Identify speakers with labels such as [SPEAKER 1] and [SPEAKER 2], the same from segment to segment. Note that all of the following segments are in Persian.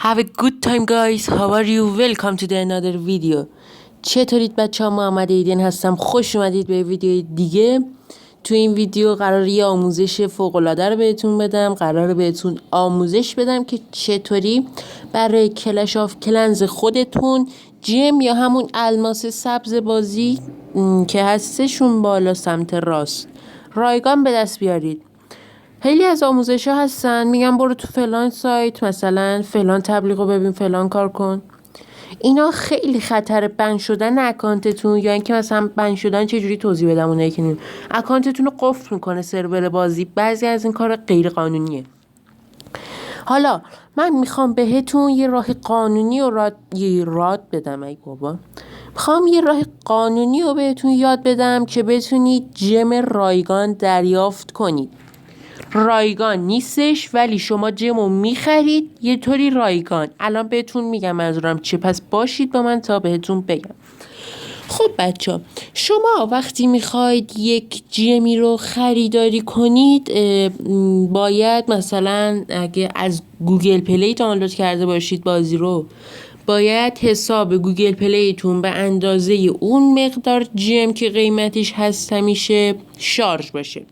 [SPEAKER 1] Have a good time guys. How are you? Welcome to the another video. چطورید بچه ها؟ محمد ایدن هستم. خوش اومدید به ویدیو دیگه. تو این ویدیو قراره یه آموزش فوق‌العاده رو بهتون بدم. قراره بهتون آموزش بدم که چطوری برای کلش آف کلنز خودتون جیم یا همون الماس سبز بازی که هستشون بالا سمت راست رایگان به دست بیارید. خیلی از آموزش ها هستن میگن برو تو فلان سایت، مثلا فلان تبلیغ رو ببین، فلان کار کن. اینا خیلی خطر بند شدن اکانتتون، یا اینکه مثلا بند شدن چجوری توضیح بدم اونایی که اکانتتون رو قفل میکنه سرور بازی. بعضی از این کار غیر قانونیه. حالا من میخوام بهتون یه راه قانونی و راد بدم. ای بابا، میخوام یه راه قانونی رو بهتون یاد بدم که بتونید جم رایگان دریافت کنید. رایگان نیستش ولی شما جمو میخرید یه طوری رایگان. الان بهتون میگم منظورم چیه، پس باشید با من تا بهتون بگم. خب بچه، شما وقتی میخواید یک جمی رو خریداری کنید باید مثلا اگه از گوگل پلی دانلود کرده باشید بازی رو، باید حساب گوگل پلیتون به اندازه اون مقدار جم که قیمتش هست همیشه شارژ باشه.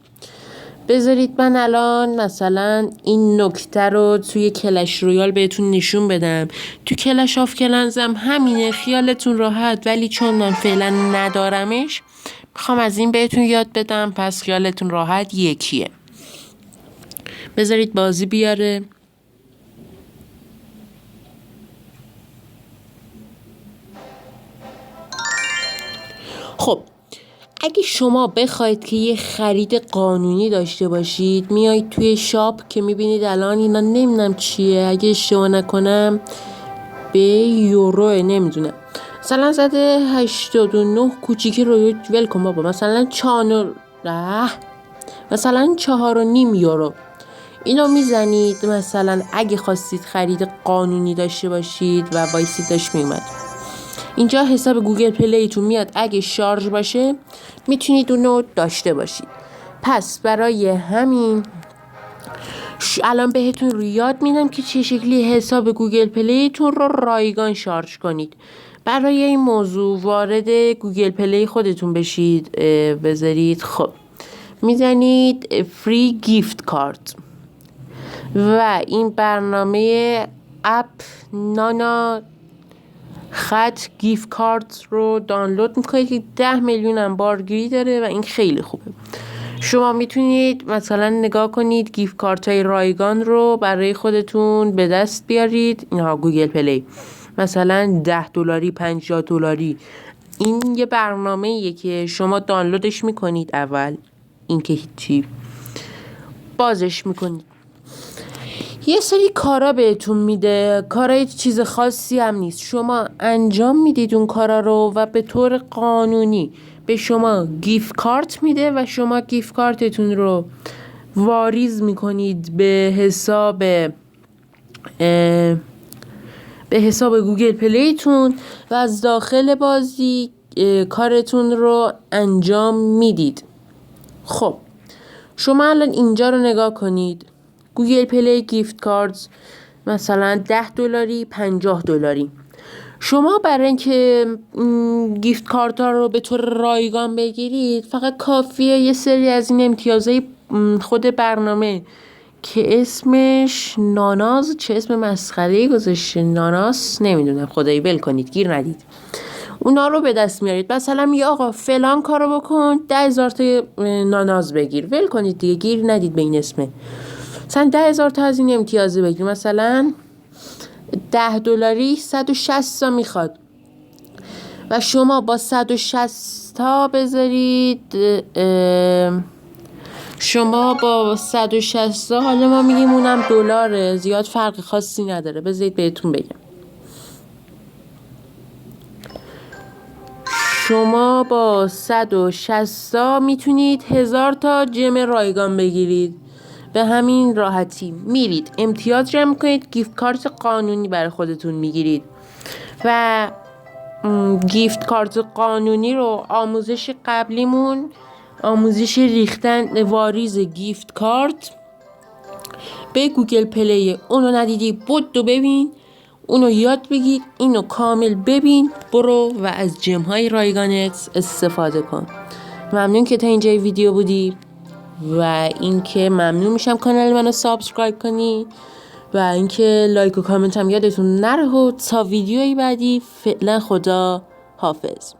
[SPEAKER 1] بذارید من الان مثلا این نکته رو توی کلش رویال بهتون نشون بدم. تو کلش آف کلنزم همینه، خیالتون راحت، ولی چون من فعلا ندارمش میخوام از این بهتون یاد بدم، پس خیالتون راحت یکیه. بذارید بازی بیاره. خب اگه شما بخواید که یه خرید قانونی داشته باشید، میایید توی شاپ که میبینید الان اینا نمیدونم چیه، اگه اشتباه نکنم به یورو نمیدونم، مثلا زده 89 کوچیکی رو ولکن بابا، مثلا 4.5 یورو اینو میزنید. مثلا اگه خواستید خرید قانونی داشته باشید و وایسید داشت میومد، اینجا حساب گوگل پلیتون میاد، اگه شارژ باشه میتونید اونو داشته باشید. پس برای همین الان بهتون رو یاد میدم که چه شکلی حساب گوگل پلیتون رو رایگان شارژ کنید. برای این موضوع وارد گوگل پلی خودتون بشید، بذارید خب میزنید فری گیفت کارت و این برنامه اپ نانا خط گیفت کارت رو دانلود میکنید که 10 میلیون هم بارگیری داره و این خیلی خوبه. شما میتونید مثلا نگاه کنید گیفت کارت های رایگان رو برای خودتون به دست بیارید. اینها گوگل پلی مثلا $10 $50. این یه برنامه‌ایه که شما دانلودش میکنید، اول این که هیچی بازش میکنید، یه سری کارا بهتون میده، کارای چیز خاصی هم نیست، شما انجام میدید اون کارا رو و به طور قانونی به شما گیفت کارت میده و شما گیفت کارتتون رو واریز میکنید به حساب گوگل پلیتون و از داخل بازی کارتون رو انجام میدید. خب شما الان اینجا رو نگاه کنید، گوگل پلی گیفت کارتز مثلا $10 $50. شما برای اینکه گیفت کارت ها رو به طور رایگان بگیرید فقط کافیه یه سری از این امتیازهای خود برنامه که اسمش ناناز، چه اسم مسخره‌ای گذاشته، ناناس نمیدونم، خدایی ول کنید گیر ندید، اونا رو به دست میارید. مثلا میگه آقا فلان کارو بکن 10,000 تا ناناز بگیر، ول کنید دیگه، گیر ندید به این اسمه. مثلا 10,000 تا از این امتیازه بگیر، مثلا $10 160 تا میخواد و شما با 160 تا بذارید، شما با 160 تا، حالا ما میگیم اونم دلاره، زیاد فرق خاصی نداره، بذارید بهتون بگم. شما با 160 تا میتونید 1000 تا جم رایگان بگیرید. به همین راحتی میرید امتیاز جمع کنید، گیفت کارت قانونی برای خودتون میگیرید و گیفت کارت قانونی رو آموزش قبلیمون، آموزش ریختن واریز گیفت کارت به گوگل پلی، اونو ندیدی بود ببین، اونو یاد بگیر، اینو کامل ببین، برو و از جم‌های رایگانت استفاده کن. ممنون که تا اینجای ویدیو بودی و اینکه ممنون میشم کانال منو سابسکرایب کنی و اینکه لایک و کامنت هم یادتون نره. تا ویدیوی بعدی فعلا خدا حافظ.